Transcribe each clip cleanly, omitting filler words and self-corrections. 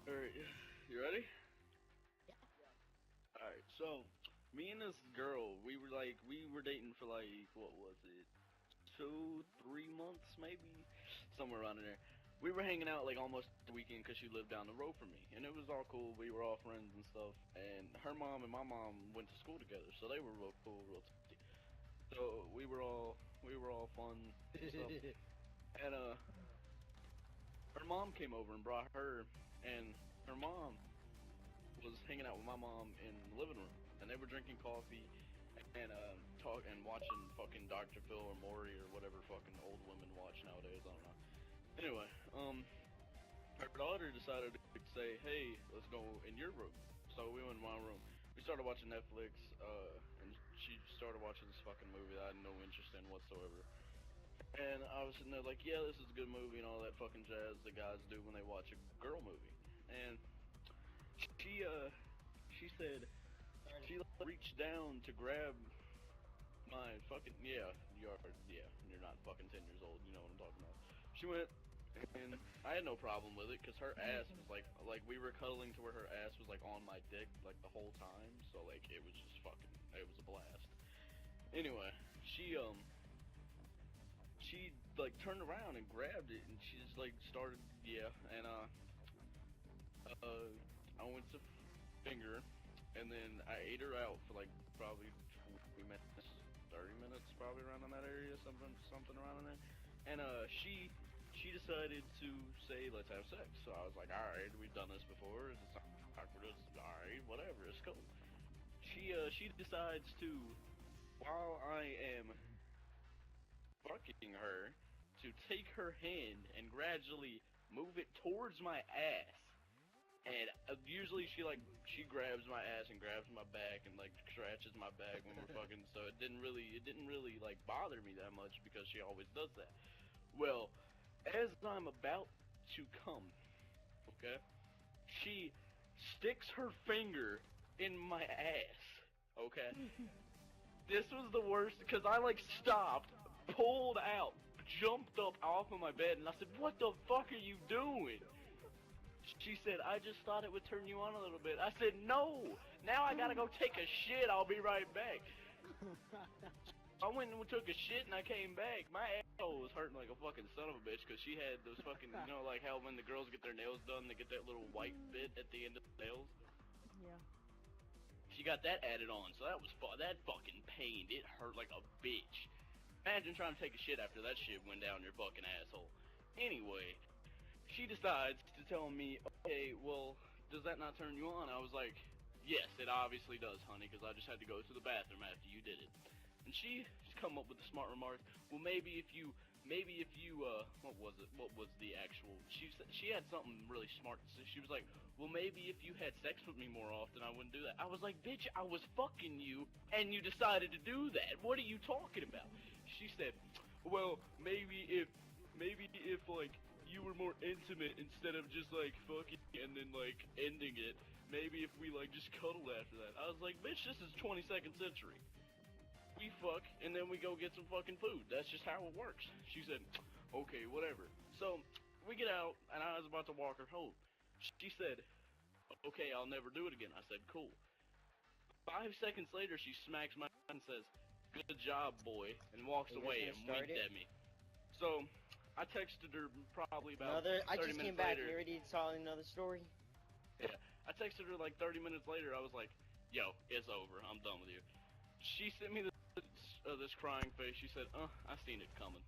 Alright, you ready? Yeah. Alright, so me and this girl, we were dating for like, what was it? 2, 3 months maybe? Somewhere around in there. We were hanging out like almost the weekend because she lived down the road from me. And it was all cool, we were all friends and stuff. And her mom and my mom went to school together, so they were real cool, real tight. So we were all fun and stuff. And her mom came over and brought her, and her mom was hanging out with my mom in the living room, and they were drinking coffee and talk and watching fucking Dr. Phil or Maury or whatever fucking old women watch nowadays. I don't know. Anyway, her daughter decided to say, "Hey, let's go in your room." So we went in my room. We started watching Netflix, and she started watching this fucking movie that I had no interest in whatsoever. And I was sitting there like, "Yeah, this is a good movie and all that fucking jazz that guys do when they watch a girl movie." And she she said she reached down to grab my fucking, yeah, you're not fucking 10 years old, you know what I'm talking about. She went, and I had no problem with it because her ass was like we were cuddling to where her ass was like on my dick like the whole time, so like it was just fucking, it was a blast. Anyway, she like turned around and grabbed it and she just like started, yeah, and uh I went to finger, and then I ate her out for like probably 20 minutes, 30 minutes, probably around in that area, something around in there. And she decided to say let's have sex. So I was like, all right, we've done this before. It's awkward. It's all right, whatever. It's cool. She decides to, while I am fucking her, to take her hand and gradually move it towards my ass. And usually she grabs my ass and grabs my back and like scratches my back when we're fucking. So it didn't really like bother me that much because she always does that. Well, as I'm about to come, okay, she sticks her finger in my ass. Okay, this was the worst because I like stopped, pulled out, jumped up off of my bed, and I said, "What the fuck are you doing?" She said, "I just thought it would turn you on a little bit." I said, "No! Now I gotta go take a shit. I'll be right back." I went and took a shit and I came back. My asshole was hurting like a fucking son of a bitch because she had those fucking, you know, like how when the girls get their nails done, they get that little white bit at the end of the nails. Yeah. She got that added on, so that was that fucking pained. It hurt like a bitch. Imagine trying to take a shit after that shit went down your fucking asshole. Anyway, she decides to tell me, "Okay, well, does that not turn you on?" I was like, "Yes, it obviously does, honey, because I just had to go to the bathroom after you did it." And she's come up with the smart remark, "Well, maybe if you, what was it? What was the actual?" She had something really smart. So she was like, "Well, maybe if you had sex with me more often, I wouldn't do that." I was like, "Bitch, I was fucking you, and you decided to do that. What are you talking about?" She said, "Well, maybe if like you were more intimate instead of just like fucking and then like ending it. Maybe if we like just cuddled after that." I was like, "Bitch, this is 22nd century. We fuck and then we go get some fucking food. That's just how it works." She said, "Okay, whatever." So we get out and I was about to walk her home. She said, "Okay, I'll never do it again." I said, "Cool." 5 seconds later, she smacks my hand and says, "Good job, boy," and walks Are you guys away gonna and start winked it? at me. So I texted her probably about Another. I 30 just came minutes back. You later. ready to tell another story? Yeah, I texted her like 30 minutes later. I was like, "Yo, it's over. I'm done with you." She sent me this crying face. She said, I seen it coming."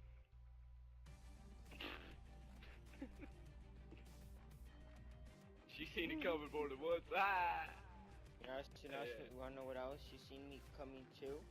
She seen it coming more than once. Ah! You know, Yeah. you wanna know what else? You seen me coming too?